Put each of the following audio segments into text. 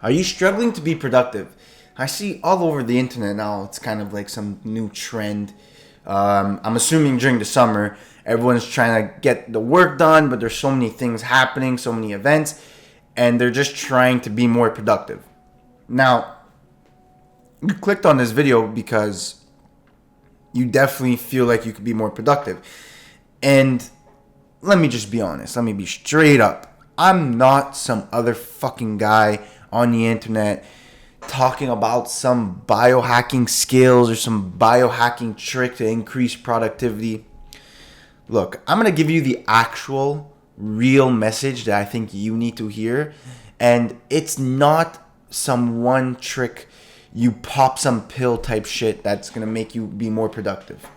Are you struggling to be productive? I see all over the internet now, it's kind of like some new trend. I'm assuming during the summer, everyone's trying to get the work done, but there's so many things happening, so many events, and they're just trying to be more productive. Now, you clicked on this video because you definitely feel like you could be more productive. And let me just be honest. Let me be straight up. I'm not some other fucking guy on the internet talking about some biohacking skills or some biohacking trick to increase productivity. Look, I'm going to give you the actual real message that I think you need to hear. And it's not some one trick, you pop some pill type shit that's going to make you be more productive.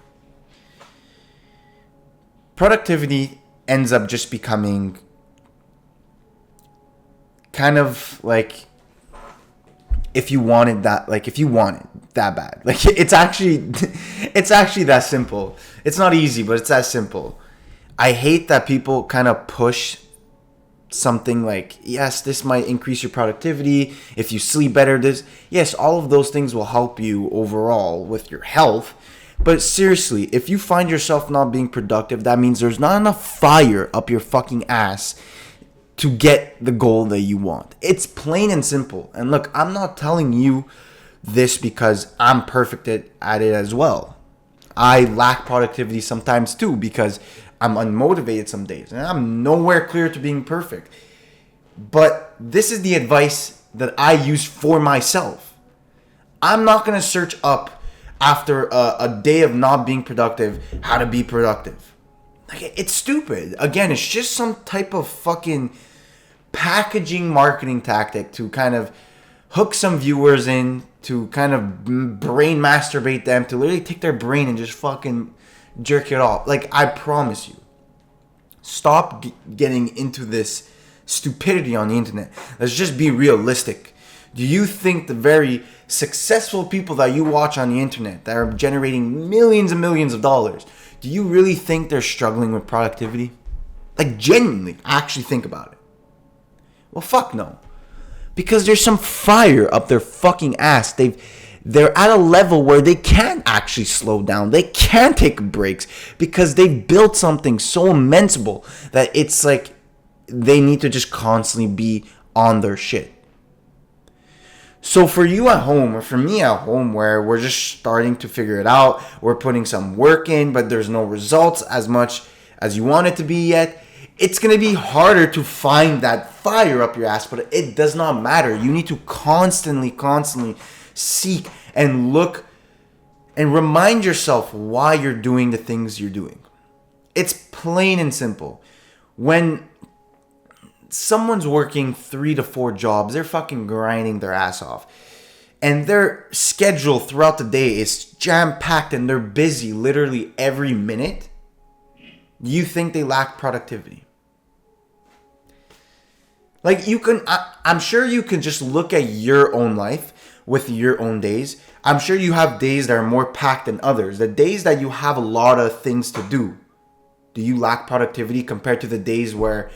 Productivity ends up just becoming kind of like if you want it that bad. Like it's actually that simple. It's not easy, but it's that simple. I hate that people kind of push something like, yes, this might increase your productivity if you sleep better. Yes, all of those things will help you overall with your health. But seriously, if you find yourself not being productive, that means there's not enough fire up your fucking ass to get the goal that you want. It's plain and simple. And look, I'm not telling you this because I'm perfect at it as well. I lack productivity sometimes too because I'm unmotivated some days. And I'm nowhere clear to being perfect. But this is the advice that I use for myself. I'm not going to search up after a day of not being productive how to be productive. Like, it's stupid. Again, it's just some type of fucking packaging marketing tactic to kind of hook some viewers in, to kind of brain masturbate them, to literally take their brain and just fucking jerk it off. Like, I promise you, stop getting into this stupidity on the internet. Let's just be realistic. Do you think the very successful people that you watch on the internet that are generating millions and millions of dollars, do you really think they're struggling with productivity? Like, genuinely, actually think about it. Well, fuck no. Because there's some fire up their fucking ass. They're at a level where they can't actually slow down. They can't take breaks because they've built something so immensible that it's like they need to just constantly be on their shit. So for you at home, or for me at home, where we're just starting to figure it out, we're putting some work in, but there's no results as much as you want it to be yet, it's going to be harder to find that fire up your ass, but it does not matter. You need to constantly seek and look and remind yourself why you're doing the things you're doing. It's plain and simple. When someone's working 3 to 4 jobs, they're fucking grinding their ass off, and their schedule throughout the day is jam-packed and they're busy literally every minute, you think they lack productivity? Like, I'm sure you can just look at your own life with your own days. I'm sure you have days that are more packed than others. The days that you have a lot of things to do you lack productivity compared to the days where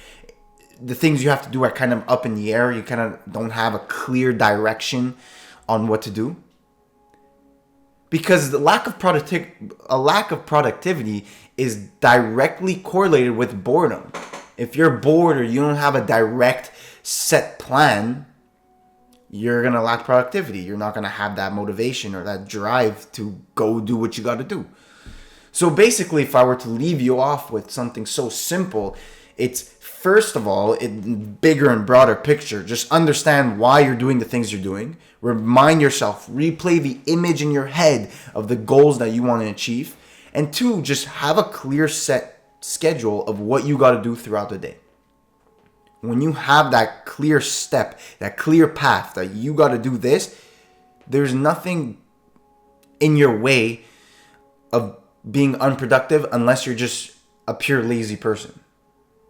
the things you have to do are kind of up in the air? You kind of don't have a clear direction on what to do? Because a lack of productivity is directly correlated with boredom. If you're bored or you don't have a direct set plan, you're going to lack productivity. You're not going to have that motivation or that drive to go do what you got to do. So basically, if I were to leave you off with something so simple, it's first of all, in bigger and broader picture, just understand why you're doing the things you're doing. Remind yourself, replay the image in your head of the goals that you want to achieve. And 2, just have a clear set schedule of what you got to do throughout the day. When you have that clear step, that clear path that you got to do this, there's nothing in your way of being unproductive unless you're just a pure lazy person.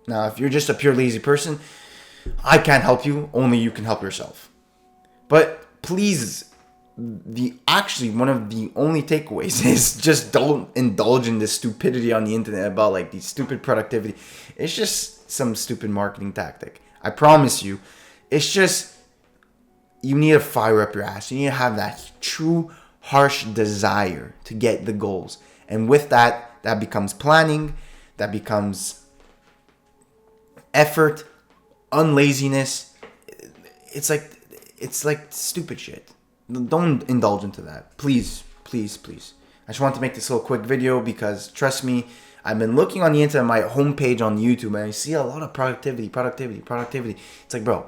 Now, if you're just a pure lazy person, I can't help you. Only you can help yourself. But please, one of the only takeaways is just don't indulge in this stupidity on the internet about like these stupid productivity. It's just some stupid marketing tactic. I promise you, it's just you need to fire up your ass. You need to have that true, harsh desire to get the goals. And with that, that becomes planning. That becomes effort, unlaziness. It's like stupid shit. Don't indulge into that. Please, please, please. I just want to make this little quick video because, trust me, I've been looking on the internet, my homepage on YouTube, and I see a lot of productivity. It's like, bro,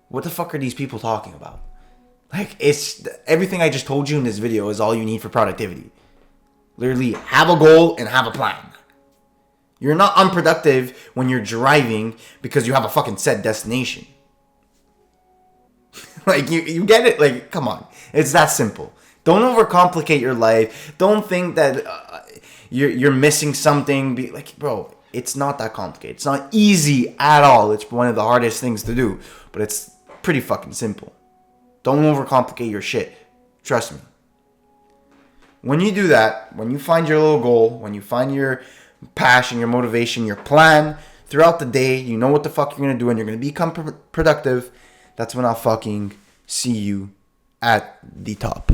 what the fuck are these people talking about? Like, it's everything I just told you in this video is all you need for productivity. Literally, have a goal and have a plan. You're not unproductive when you're driving because you have a fucking set destination. Like, you get it? Like, come on. It's that simple. Don't overcomplicate your life. Don't think that you're missing something. Be like, bro, it's not that complicated. It's not easy at all. It's one of the hardest things to do. But it's pretty fucking simple. Don't overcomplicate your shit. Trust me. When you do that, when you find your little goal, when you find your passion, your motivation, your plan, throughout the day, you know what the fuck you're going to do and you're going to become productive, that's when I'll fucking see you at the top.